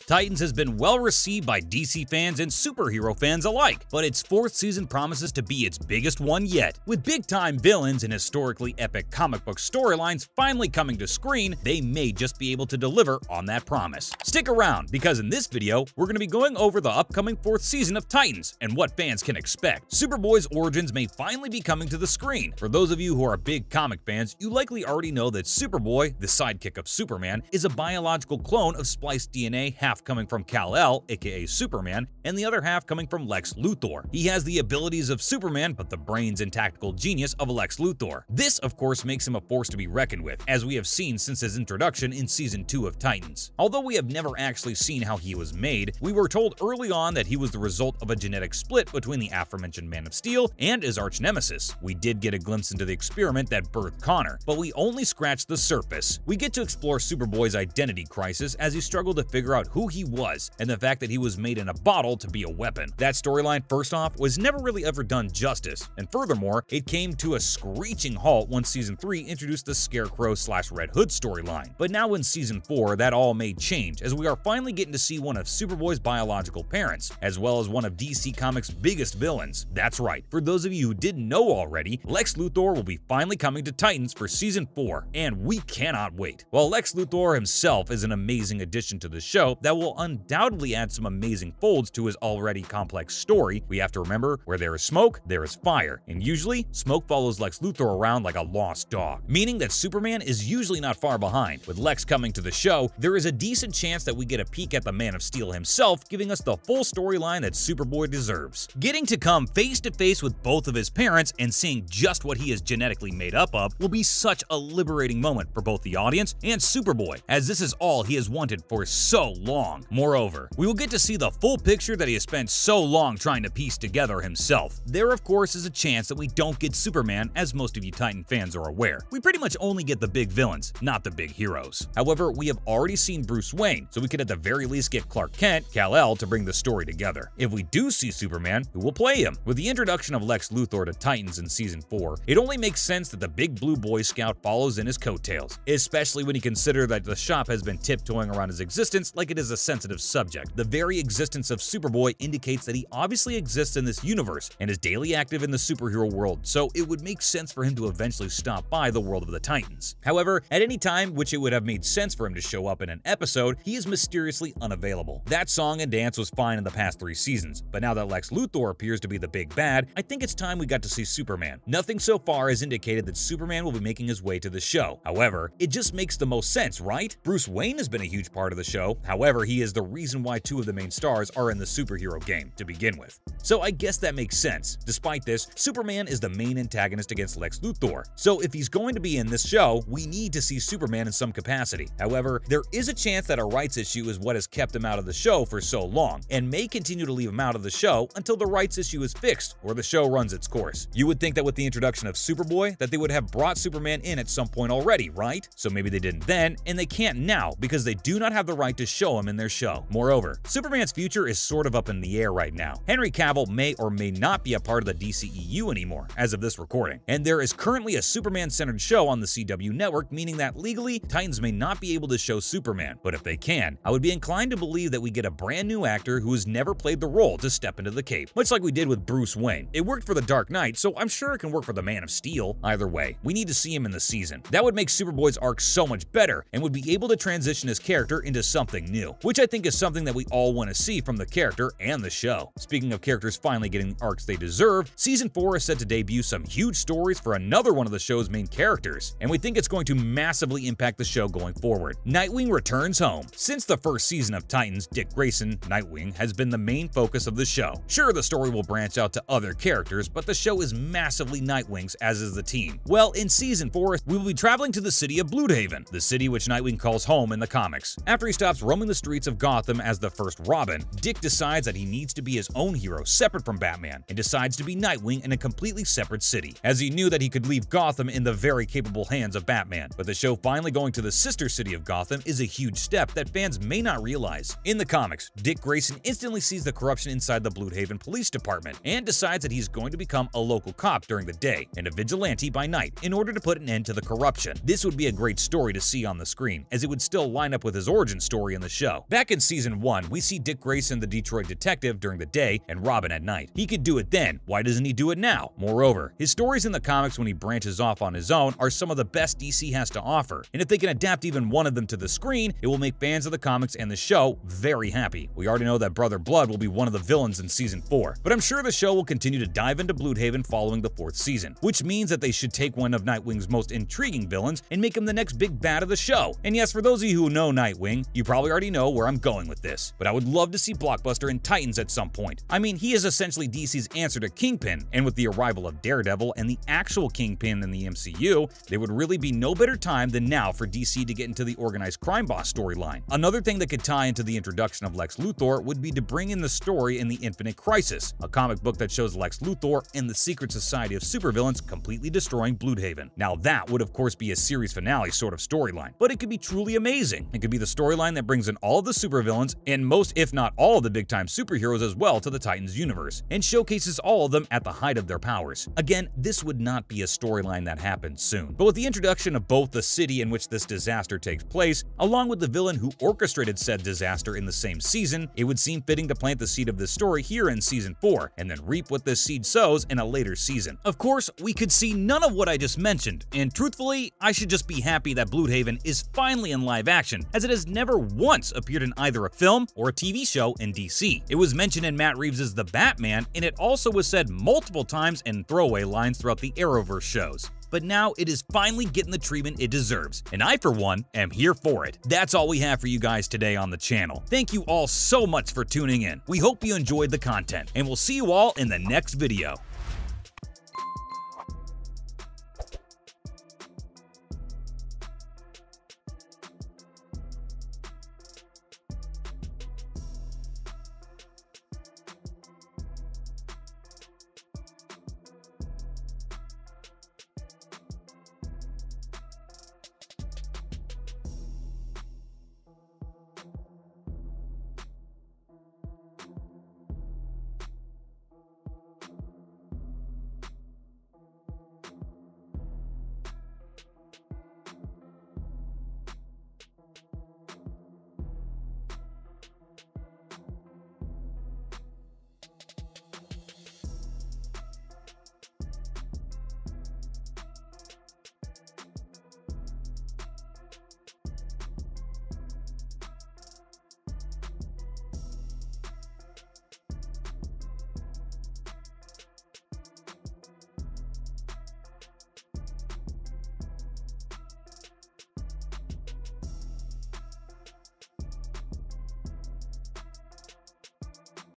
Titans has been well received by DC fans and superhero fans alike, but its fourth season promises to be its biggest one yet. With big-time villains and historically epic comic book storylines finally coming to screen, they may just be able to deliver on that promise. Stick around, because in this video, we're going to be going over the upcoming fourth season of Titans and what fans can expect. Superboy's origins may finally be coming to the screen. For those of you who are big comic fans, you likely already know that Superboy, the sidekick of Superman, is a biological clone of spliced DNA, half coming from Kal-El, aka Superman, and the other half coming from Lex Luthor. He has the abilities of Superman, but the brains and tactical genius of Lex Luthor. This, of course, makes him a force to be reckoned with, as we have seen since his introduction in Season 2 of Titans. Although we have never actually seen how he was made, we were told early on that he was the result of a genetic split between the aforementioned Man of Steel and his arch-nemesis. We did get a glimpse into the experiment that birthed Connor, but we only scratched the surface. We get to explore Superboy's identity crisis as he struggled to figure out who he was, and the fact that he was made in a bottle to be a weapon. That storyline, first off, was never really ever done justice, and furthermore, it came to a screeching halt once Season 3 introduced the Scarecrow/Red Hood storyline. But now in Season 4, that all may change, as we are finally getting to see one of Superboy's biological parents, as well as one of DC Comics' biggest villains. That's right, for those of you who didn't know already, Lex Luthor will be finally coming to Titans for Season 4, and we cannot wait. While Lex Luthor himself is an amazing addition to the show that will undoubtedly add some amazing folds to his already complex story, we have to remember, where there is smoke, there is fire, and usually, smoke follows Lex Luthor around like a lost dog, meaning that Superman is usually not far behind. With Lex coming to the show, there is a decent chance that we get a peek at the Man of Steel himself, giving us the full storyline that Superboy deserves. Getting to come face to face with both of his parents and seeing just what he is genetically made up of will be such a liberating moment for both the audience and Superboy, as this is all he has wanted for so long. Moreover, we will get to see the full picture that he has spent so long trying to piece together himself. There, of course, is a chance that we don't get Superman, as most of you Titan fans are aware. We pretty much only get the big villains, not the big heroes. However, we have already seen Bruce Wayne, so we could at the very least get Clark Kent, Kal-El, to bring the story together. If we do see Superman, who will play him? With the introduction of Lex Luthor to Titans in Season 4, it only makes sense that the big blue Boy Scout follows in his coattails, especially when you consider that the shop has been tiptoeing around his existence like it is a sensitive subject. The very existence of Superboy indicates that he obviously exists in this universe and is daily active in the superhero world, so it would make sense for him to eventually stop by the world of the Titans. However, at any time which it would have made sense for him to show up in an episode, he is mysteriously unavailable. That song and dance was fine in the past 3 seasons, but now that Lex Luthor appears to be the big bad, I think it's time we got to see Superman. Nothing so far has indicated that Superman will be making his way to the show. However, it just makes the most sense, right? Bruce Wayne has been a huge part of the show. However, he is the reason why 2 of the main stars are in the superhero game to begin with. So I guess that makes sense. Despite this, Superman is the main antagonist against Lex Luthor. So if he's going to be in this show, we need to see Superman in some capacity. However, there is a chance that a rights issue is what has kept him out of the show for so long, and may continue to leave him out of the show until the rights issue is fixed or the show runs its course. You would think that with the introduction of Superboy, that they would have brought Superman in at some point already, right? So maybe they didn't then, and they can't now because they do not have the right to show him in their show. Moreover, Superman's future is sort of up in the air right now. Henry Cavill may or may not be a part of the DCEU anymore as of this recording, and there is currently a Superman-centered show on the CW network, meaning that legally, Titans may not be able to show Superman, but if they can, I would be inclined to believe that we get a brand new actor who has never played the role to step into the cape, much like we did with Bruce Wayne. It worked for the Dark Knight, so I'm sure it can work for the Man of Steel. Either way, we need to see him in the season. That would make Superboy's arc so much better and would be able to transition his character into something new, which I think is something that we all want to see from the character and the show. Speaking of characters finally getting the arcs they deserve, Season 4 is set to debut some huge stories for another one of the show's main characters, and we think it's going to massively impact the show going forward. Nightwing returns home. Since the first season of Titans, Dick Grayson, Nightwing, has been the main focus of the show. Sure, the story will branch out to other characters, but the show is massively Nightwing's, as is the team. Well, in Season 4, we will be traveling to the city of Blüdhaven, the city which Nightwing calls home in the comics. After he stops roaming the streets of Gotham as the first Robin, Dick decides that he needs to be his own hero separate from Batman, and decides to be Nightwing in a completely separate city, as he knew that he could leave Gotham in the very capable hands of Batman. But the show finally going to the sister city of Gotham is a huge step that fans may not realize. In the comics, Dick Grayson instantly sees the corruption inside the Blüdhaven Police Department and decides that he's going to become a local cop during the day and a vigilante by night in order to put an end to the corruption. This would be a great story to see on the screen, as it would still line up with his origin story in the show. show. Back in Season 1, we see Dick Grayson, the Detroit detective, during the day and Robin at night. He could do it then, why doesn't he do it now? Moreover, his stories in the comics when he branches off on his own are some of the best DC has to offer, and if they can adapt even one of them to the screen, it will make fans of the comics and the show very happy. We already know that Brother Blood will be one of the villains in Season 4, but I'm sure the show will continue to dive into Blüdhaven following the 4th season, which means that they should take one of Nightwing's most intriguing villains and make him the next big bad of the show. And yes, for those of you who know Nightwing, you probably already know where I'm going with this, but I would love to see Blockbuster in Titans at some point. I mean, he is essentially DC's answer to Kingpin, and with the arrival of Daredevil and the actual Kingpin in the MCU, there would really be no better time than now for DC to get into the organized crime boss storyline. Another thing that could tie into the introduction of Lex Luthor would be to bring in the story in the Infinite Crisis, a comic book that shows Lex Luthor and the secret society of supervillains completely destroying Blüdhaven. Now that would of course be a series finale sort of storyline, but it could be truly amazing. It could be the storyline that brings in all of the supervillains and most, if not all, of the big-time superheroes as well to the Titans universe, and showcases all of them at the height of their powers. Again, this would not be a storyline that happens soon, but with the introduction of both the city in which this disaster takes place, along with the villain who orchestrated said disaster in the same season, it would seem fitting to plant the seed of this story here in Season 4, and then reap what this seed sows in a later season. Of course, we could see none of what I just mentioned, and truthfully, I should just be happy that Blüdhaven is finally in live action, as it has never once appeared in either a film or a TV show in DC. It was mentioned in Matt Reeves' The Batman, and it also was said multiple times in throwaway lines throughout the Arrowverse shows. But now it is finally getting the treatment it deserves, and I, for one, am here for it. That's all we have for you guys today on the channel. Thank you all so much for tuning in. We hope you enjoyed the content, and we'll see you all in the next video.